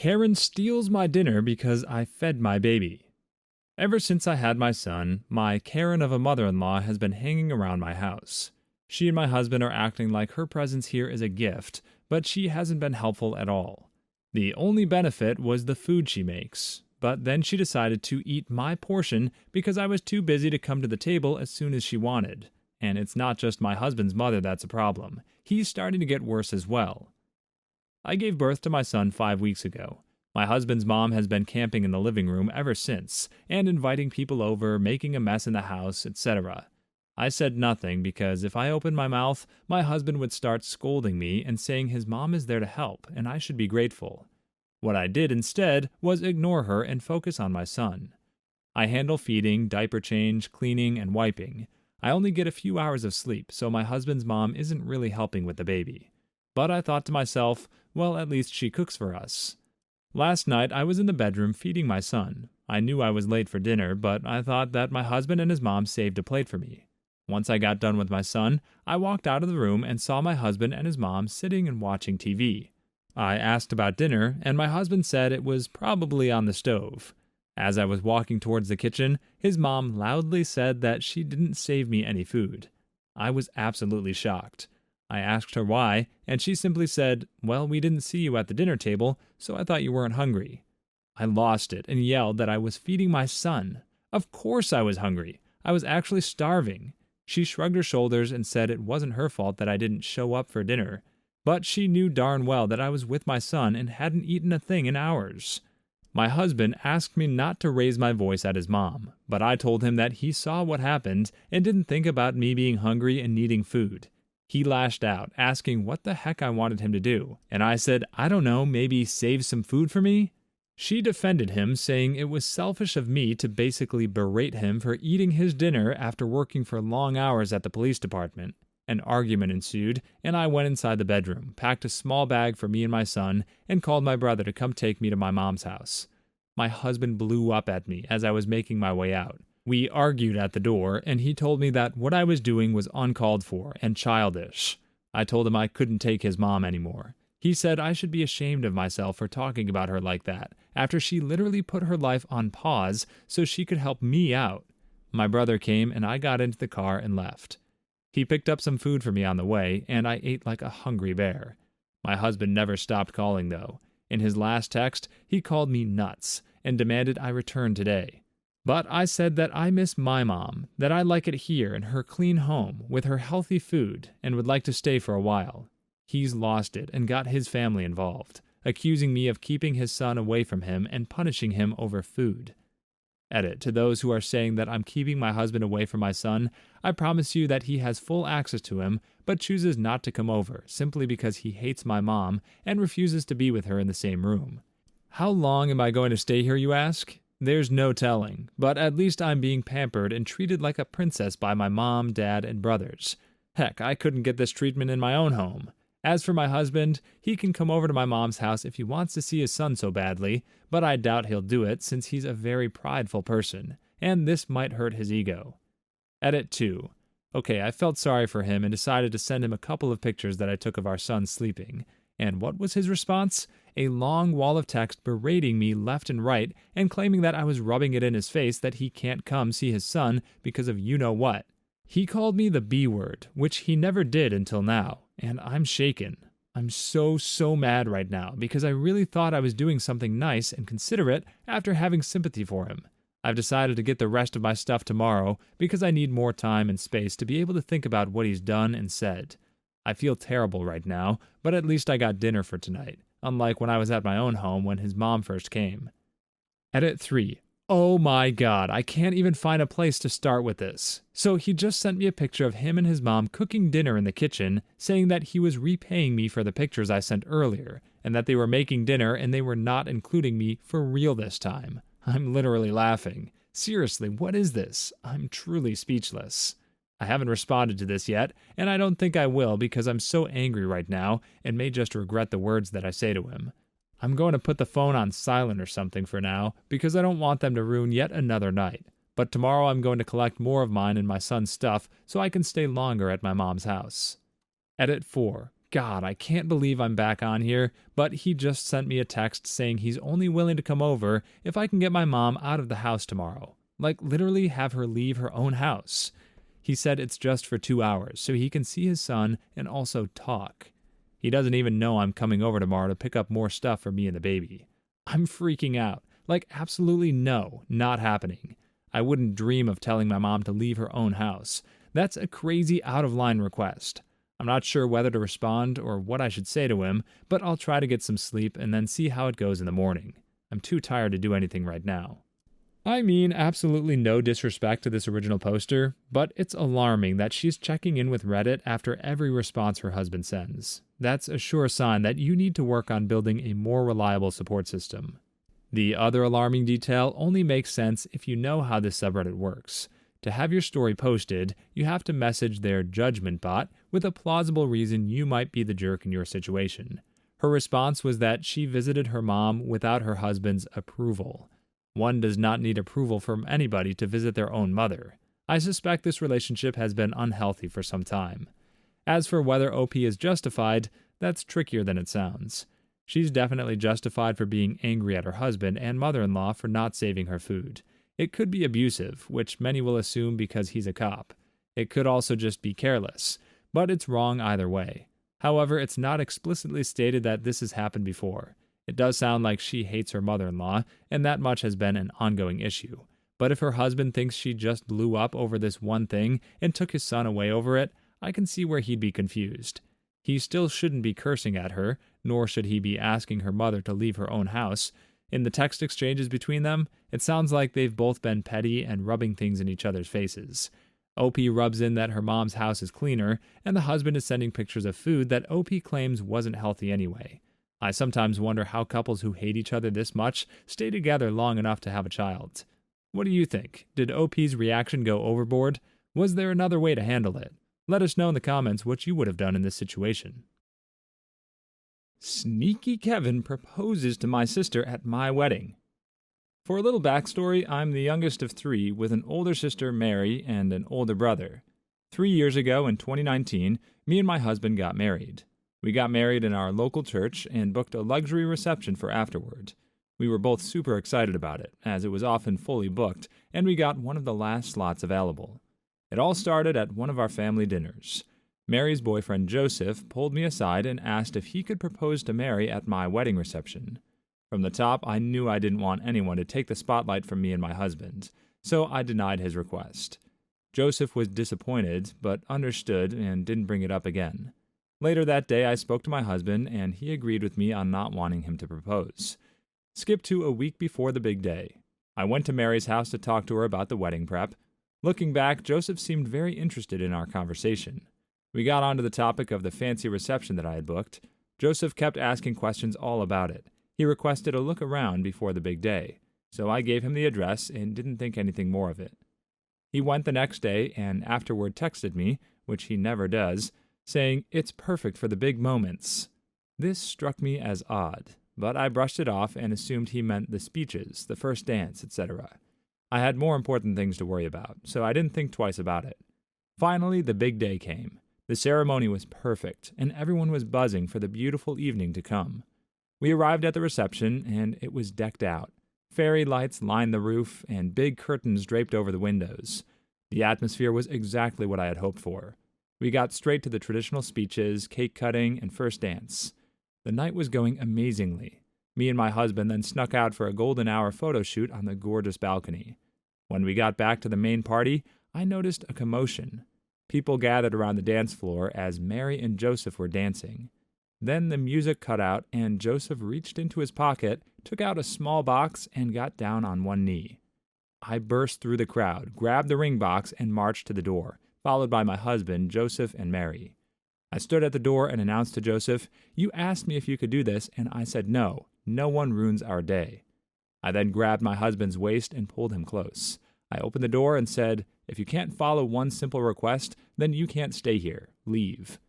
Karen steals my dinner because I fed my baby. Ever since I had my son, my Karen of a mother-in-law has been hanging around my house. She and my husband are acting like her presence here is a gift, but she hasn't been helpful at all. The only benefit was the food she makes, but then she decided to eat my portion because I was too busy to come to the table as soon as she wanted. And it's not just my husband's mother that's a problem. He's starting to get worse as well. I gave birth to my son 5 weeks ago. My husband's mom has been camping in the living room ever since, and inviting people over, making a mess in the house, etc. I said nothing because if I opened my mouth, my husband would start scolding me and saying his mom is there to help and I should be grateful. What I did instead was ignore her and focus on my son. I handle feeding, diaper change, cleaning, and wiping. I only get a few hours of sleep, so my husband's mom isn't really helping with the baby. But I thought to myself, well, at least she cooks for us. Last night, I was in the bedroom feeding my son. I knew I was late for dinner, but I thought that my husband and his mom saved a plate for me. Once I got done with my son, I walked out of the room and saw my husband and his mom sitting and watching TV. I asked about dinner, and my husband said it was probably on the stove. As I was walking towards the kitchen, his mom loudly said that she didn't save me any food. I was absolutely shocked. I asked her why, and she simply said, "Well, we didn't see you at the dinner table, so I thought you weren't hungry." I lost it and yelled that I was feeding my son. Of course I was hungry. I was actually starving. She shrugged her shoulders and said it wasn't her fault that I didn't show up for dinner. But she knew darn well that I was with my son and hadn't eaten a thing in hours. My husband asked me not to raise my voice at his mom, but I told him that he saw what happened and didn't think about me being hungry and needing food. He lashed out, asking what the heck I wanted him to do, and I said, I don't know, maybe save some food for me? She defended him, saying it was selfish of me to basically berate him for eating his dinner after working for long hours at the police department. An argument ensued, and I went inside the bedroom, packed a small bag for me and my son, and called my brother to come take me to my mom's house. My husband blew up at me as I was making my way out. We argued at the door, and he told me that what I was doing was uncalled for and childish. I told him I couldn't take his mom anymore. He said I should be ashamed of myself for talking about her like that, after she literally put her life on pause so she could help me out. My brother came, and I got into the car and left. He picked up some food for me on the way, and I ate like a hungry bear. My husband never stopped calling, though. In his last text, he called me nuts and demanded I return today. But I said that I miss my mom, that I like it here in her clean home with her healthy food and would like to stay for a while. He's lost it and got his family involved, accusing me of keeping his son away from him and punishing him over food. Edit, to those who are saying that I'm keeping my husband away from my son, I promise you that he has full access to him, but chooses not to come over simply because he hates my mom and refuses to be with her in the same room. How long am I going to stay here, you ask? There's no telling, but at least I'm being pampered and treated like a princess by my mom, dad, and brothers. Heck, I couldn't get this treatment in my own home. As for my husband, he can come over to my mom's house if he wants to see his son so badly, but I doubt he'll do it since he's a very prideful person, and this might hurt his ego. Edit 2. Okay, I felt sorry for him and decided to send him a couple of pictures that I took of our son sleeping. And what was his response? A long wall of text berating me left and right and claiming that I was rubbing it in his face that he can't come see his son because of you-know-what. He called me the B word, which he never did until now, and I'm shaken. I'm so mad right now because I really thought I was doing something nice and considerate after having sympathy for him. I've decided to get the rest of my stuff tomorrow because I need more time and space to be able to think about what he's done and said. I feel terrible right now, but at least I got dinner for tonight, unlike when I was at my own home when his mom first came. Edit 3. Oh my god, I can't even find a place to start with this. So he just sent me a picture of him and his mom cooking dinner in the kitchen, saying that he was repaying me for the pictures I sent earlier, and that they were making dinner and they were not including me for real this time. I'm literally laughing. Seriously, what is this? I'm truly speechless. I haven't responded to this yet, and I don't think I will because I'm so angry right now and may just regret the words that I say to him. I'm going to put the phone on silent or something for now because I don't want them to ruin yet another night. But tomorrow I'm going to collect more of mine and my son's stuff so I can stay longer at my mom's house. Edit 4. God, I can't believe I'm back on here, but he just sent me a text saying he's only willing to come over if I can get my mom out of the house tomorrow. Like, literally have her leave her own house. He said it's just for 2 hours, so he can see his son and also talk. He doesn't even know I'm coming over tomorrow to pick up more stuff for me and the baby. I'm freaking out. Like, absolutely no, not happening. I wouldn't dream of telling my mom to leave her own house. That's a crazy out-of-line request. I'm not sure whether to respond or what I should say to him, but I'll try to get some sleep and then see how it goes in the morning. I'm too tired to do anything right now. I mean, absolutely no disrespect to this original poster, but it's alarming that she's checking in with Reddit after every response her husband sends. That's a sure sign that you need to work on building a more reliable support system. The other alarming detail only makes sense if you know how this subreddit works. To have your story posted, you have to message their judgment bot with a plausible reason you might be the jerk in your situation. Her response was that she visited her mom without her husband's approval. One does not need approval from anybody to visit their own mother. I suspect this relationship has been unhealthy for some time. As for whether OP is justified, that's trickier than it sounds. She's definitely justified for being angry at her husband and mother-in-law for not saving her food. It could be abusive, which many will assume because he's a cop. It could also just be careless, but it's wrong either way. However, it's not explicitly stated that this has happened before. It does sound like she hates her mother-in-law, and that much has been an ongoing issue. But if her husband thinks she just blew up over this one thing and took his son away over it, I can see where he'd be confused. He still shouldn't be cursing at her, nor should he be asking her mother to leave her own house. In the text exchanges between them, it sounds like they've both been petty and rubbing things in each other's faces. OP rubs in that her mom's house is cleaner, and the husband is sending pictures of food that OP claims wasn't healthy anyway. I sometimes wonder how couples who hate each other this much stay together long enough to have a child. What do you think? Did OP's reaction go overboard? Was there another way to handle it? Let us know in the comments what you would have done in this situation. Sneaky Kevin proposes to my sister at my wedding. For a little backstory, I'm the youngest of 3 with an older sister, Mary, and an older brother. 3 years ago, in 2019, me and my husband got married. We got married in our local church and booked a luxury reception for afterward. We were both super excited about it, as it was often fully booked, and we got one of the last slots available. It all started at one of our family dinners. Mary's boyfriend Joseph pulled me aside and asked if he could propose to Mary at my wedding reception. From the top, I knew I didn't want anyone to take the spotlight from me and my husband, so I denied his request. Joseph was disappointed, but understood and didn't bring it up again. Later that day, I spoke to my husband, and he agreed with me on not wanting him to propose. Skip to a week before the big day. I went to Mary's house to talk to her about the wedding prep. Looking back, Joseph seemed very interested in our conversation. We got onto the topic of the fancy reception that I had booked. Joseph kept asking questions all about it. He requested a look around before the big day, so I gave him the address and didn't think anything more of it. He went the next day and afterward texted me, which he never does, saying, "It's perfect for the big moments." This struck me as odd, but I brushed it off and assumed he meant the speeches, the first dance, etc. I had more important things to worry about, so I didn't think twice about it. Finally, the big day came. The ceremony was perfect, and everyone was buzzing for the beautiful evening to come. We arrived at the reception, and it was decked out. Fairy lights lined the roof, and big curtains draped over the windows. The atmosphere was exactly what I had hoped for. We got straight to the traditional speeches, cake cutting, and first dance. The night was going amazingly. Me and my husband then snuck out for a golden hour photo shoot on the gorgeous balcony. When we got back to the main party, I noticed a commotion. People gathered around the dance floor as Mary and Joseph were dancing. Then the music cut out, and Joseph reached into his pocket, took out a small box, and got down on one knee. I burst through the crowd, grabbed the ring box, and marched to the door, followed by my husband, Joseph, and Mary. I stood at the door and announced to Joseph, "You asked me if you could do this, and I said no. No one ruins our day." I then grabbed my husband's waist and pulled him close. I opened the door and said, "If you can't follow one simple request, then you can't stay here. Leave."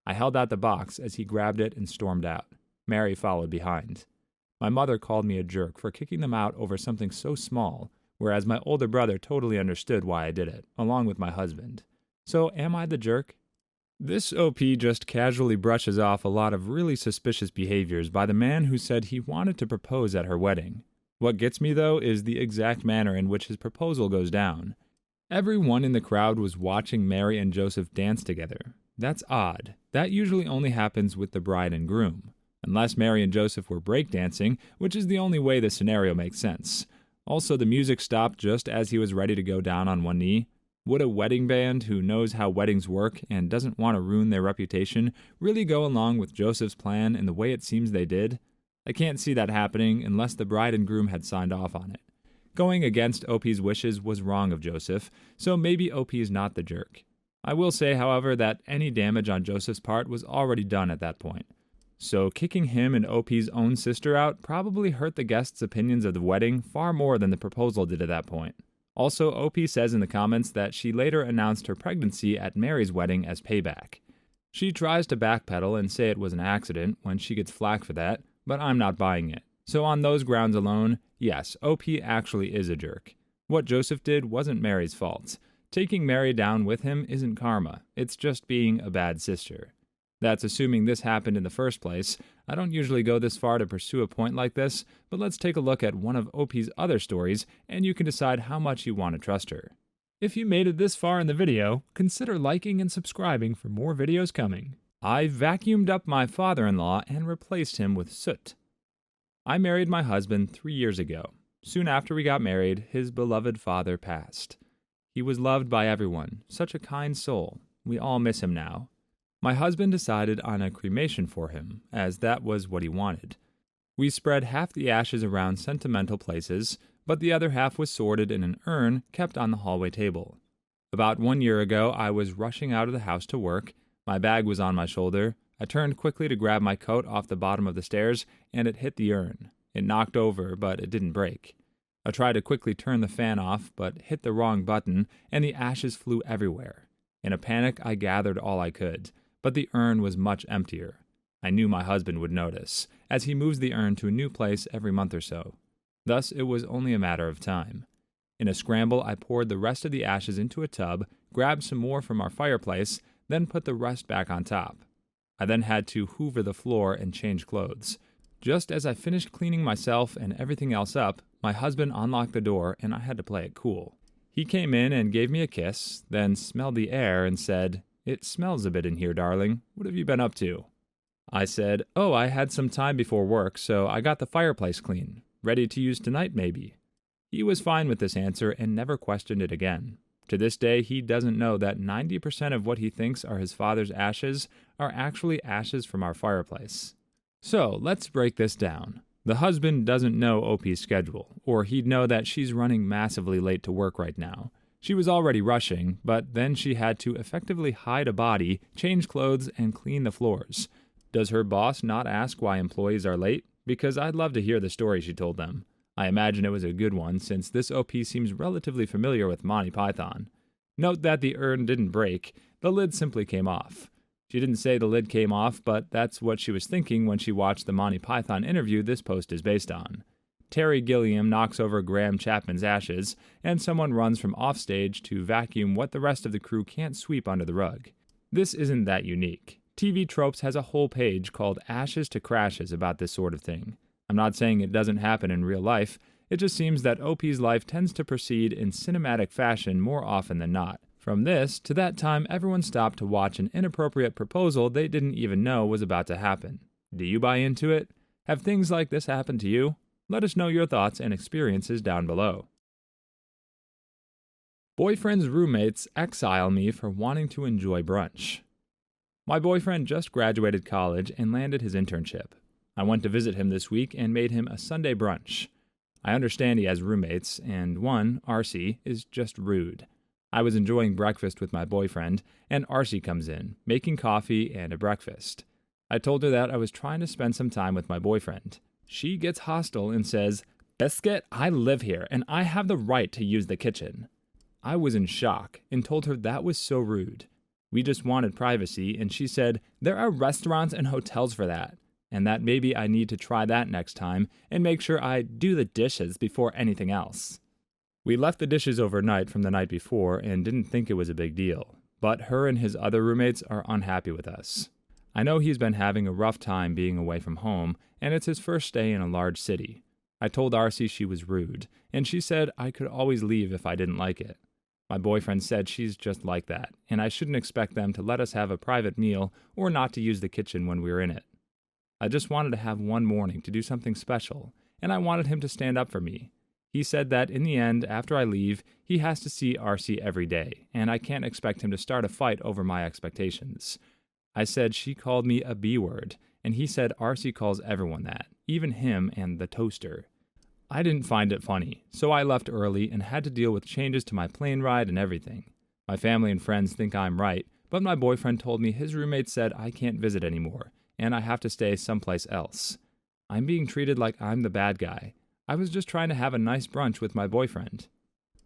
I held out the box as he grabbed it and stormed out. Mary followed behind. My mother called me a jerk for kicking them out over something so small, whereas my older brother totally understood why I did it, along with my husband. So am I the jerk? This OP just casually brushes off a lot of really suspicious behaviors by the man who said he wanted to propose at her wedding. What gets me, though, is the exact manner in which his proposal goes down. Everyone in the crowd was watching Mary and Joseph dance together. That's odd. That usually only happens with the bride and groom. Unless Mary and Joseph were breakdancing, which is the only way the scenario makes sense. Also, the music stopped just as he was ready to go down on one knee. Would a wedding band who knows how weddings work and doesn't want to ruin their reputation really go along with Joseph's plan in the way it seems they did? I can't see that happening unless the bride and groom had signed off on it. Going against OP's wishes was wrong of Joseph, so maybe OP is not the jerk. I will say, however, that any damage on Joseph's part was already done at that point. So kicking him and OP's own sister out probably hurt the guests' opinions of the wedding far more than the proposal did at that point. Also, OP says in the comments that she later announced her pregnancy at Mary's wedding as payback. She tries to backpedal and say it was an accident when she gets flack for that, but I'm not buying it. So on those grounds alone, yes, OP actually is a jerk. What Joseph did wasn't Mary's fault. Taking Mary down with him isn't karma, it's just being a bad sister. That's assuming this happened in the first place. I don't usually go this far to pursue a point like this, but let's take a look at one of OP's other stories, and you can decide how much you want to trust her. If you made it this far in the video, consider liking and subscribing for more videos coming. I vacuumed up my father-in-law and replaced him with SOOT. I married my husband 3 years ago. Soon after we got married, his beloved father passed. He was loved by everyone, such a kind soul. We all miss him now. My husband decided on a cremation for him, as that was what he wanted. We spread half the ashes around sentimental places, but the other half was sorted in an urn kept on the hallway table. About 1 year ago, I was rushing out of the house to work. My bag was on my shoulder. I turned quickly to grab my coat off the bottom of the stairs, and it hit the urn. It knocked over, but it didn't break. I tried to quickly turn the fan off, but hit the wrong button, and the ashes flew everywhere. In a panic, I gathered all I could. But the urn was much emptier. I knew my husband would notice, as he moves the urn to a new place every month or so. Thus, it was only a matter of time. In a scramble, I poured the rest of the ashes into a tub, grabbed some more from our fireplace, then put the rest back on top. I then had to hoover the floor and change clothes. Just as I finished cleaning myself and everything else up, my husband unlocked the door and I had to play it cool. He came in and gave me a kiss, then smelled the air and said, "It smells a bit in here, darling. What have you been up to?" I said, "Oh, I had some time before work, so I got the fireplace clean. Ready to use tonight, maybe." He was fine with this answer and never questioned it again. To this day, he doesn't know that 90% of what he thinks are his father's ashes are actually ashes from our fireplace. So, let's break this down. The husband doesn't know OP's schedule, or he'd know that she's running massively late to work right now. She was already rushing, but then she had to effectively hide a body, change clothes, and clean the floors. Does her boss not ask why employees are late? Because I'd love to hear the story she told them. I imagine it was a good one, since this OP seems relatively familiar with Monty Python. Note that the urn didn't break, the lid simply came off. She didn't say the lid came off, but that's what she was thinking when she watched the Monty Python interview this post is based on. Terry Gilliam knocks over Graham Chapman's ashes, and someone runs from offstage to vacuum what the rest of the crew can't sweep under the rug. This isn't that unique. TV Tropes has a whole page called Ashes to Crashes about this sort of thing. I'm not saying it doesn't happen in real life, it just seems that OP's life tends to proceed in cinematic fashion more often than not. From this to that time, everyone stopped to watch an inappropriate proposal they didn't even know was about to happen. Do you buy into it? Have things like this happened to you? Let us know your thoughts and experiences down below. Boyfriend's roommates exile me for wanting to enjoy brunch. My boyfriend just graduated college and landed his internship. I went to visit him this week and made him a Sunday brunch. I understand he has roommates, and one, RC, is just rude. I was enjoying breakfast with my boyfriend, and RC comes in, making coffee and a breakfast. I told her that I was trying to spend some time with my boyfriend. She gets hostile and says, "Biscuit, I live here, and I have the right to use the kitchen." I was in shock and told her that was so rude. We just wanted privacy, and she said, "There are restaurants and hotels for that," and that maybe I need to try that next time and make sure I do the dishes before anything else. We left the dishes overnight from the night before and didn't think it was a big deal. but her and his other roommates are unhappy with us. I know he's been having a rough time being away from home, and it's his first stay in a large city. I told RC she was rude, and she said I could always leave if I didn't like it. My boyfriend said she's just like that, and I shouldn't expect them to let us have a private meal or not to use the kitchen when we're in it. I just wanted to have one morning to do something special, and I wanted him to stand up for me. He said that in the end, after I leave, he has to see RC every day, and I can't expect him to start a fight over my expectations. I said she called me a B-word, and he said RC calls everyone that, even him and the toaster. I didn't find it funny, so I left early and had to deal with changes to my plane ride and everything. My family and friends think I'm right, but my boyfriend told me his roommate said I can't visit anymore, and I have to stay someplace else. I'm being treated like I'm the bad guy. I was just trying to have a nice brunch with my boyfriend.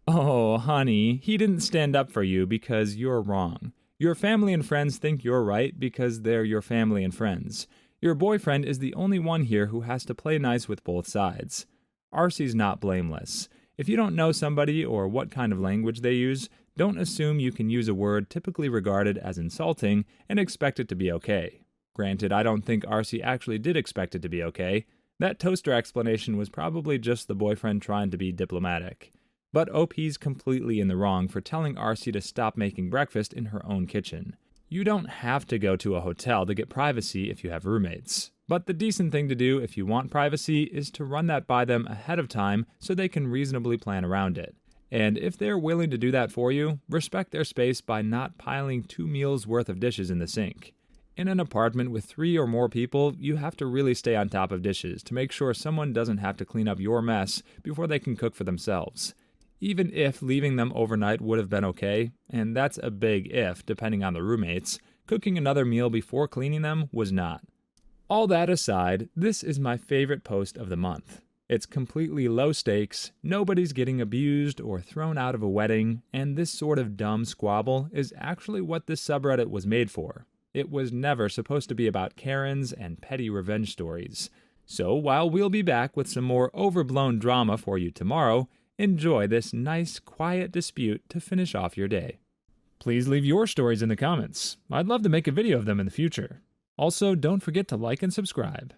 Oh, honey, he didn't stand up for you because you're wrong. Your family and friends think you're right because they're your family and friends. Your boyfriend is the only one here who has to play nice with both sides. RC's not blameless. If you don't know somebody or what kind of language they use, don't assume you can use a word typically regarded as insulting and expect it to be okay. Granted, I don't think RC actually did expect it to be okay. That toaster explanation was probably just the boyfriend trying to be diplomatic. But OP's completely in the wrong for telling RC to stop making breakfast in her own kitchen. You don't have to go to a hotel to get privacy if you have roommates. But the decent thing to do if you want privacy is to run that by them ahead of time so they can reasonably plan around it. And if they're willing to do that for you, respect their space by not piling 2 meals worth of dishes in the sink. In an apartment with 3 or more people, you have to really stay on top of dishes to make sure someone doesn't have to clean up your mess before they can cook for themselves. Even if leaving them overnight would have been okay, and that's a big if depending on the roommates, cooking another meal before cleaning them was not. All that aside, this is my favorite post of the month. It's completely low stakes, nobody's getting abused or thrown out of a wedding, and this sort of dumb squabble is actually what this subreddit was made for. It was never supposed to be about Karens and petty revenge stories. So while we'll be back with some more overblown drama for you tomorrow, enjoy this nice, quiet dispute to finish off your day. Please leave your stories in the comments. I'd love to make a video of them in the future. Also, don't forget to like and subscribe.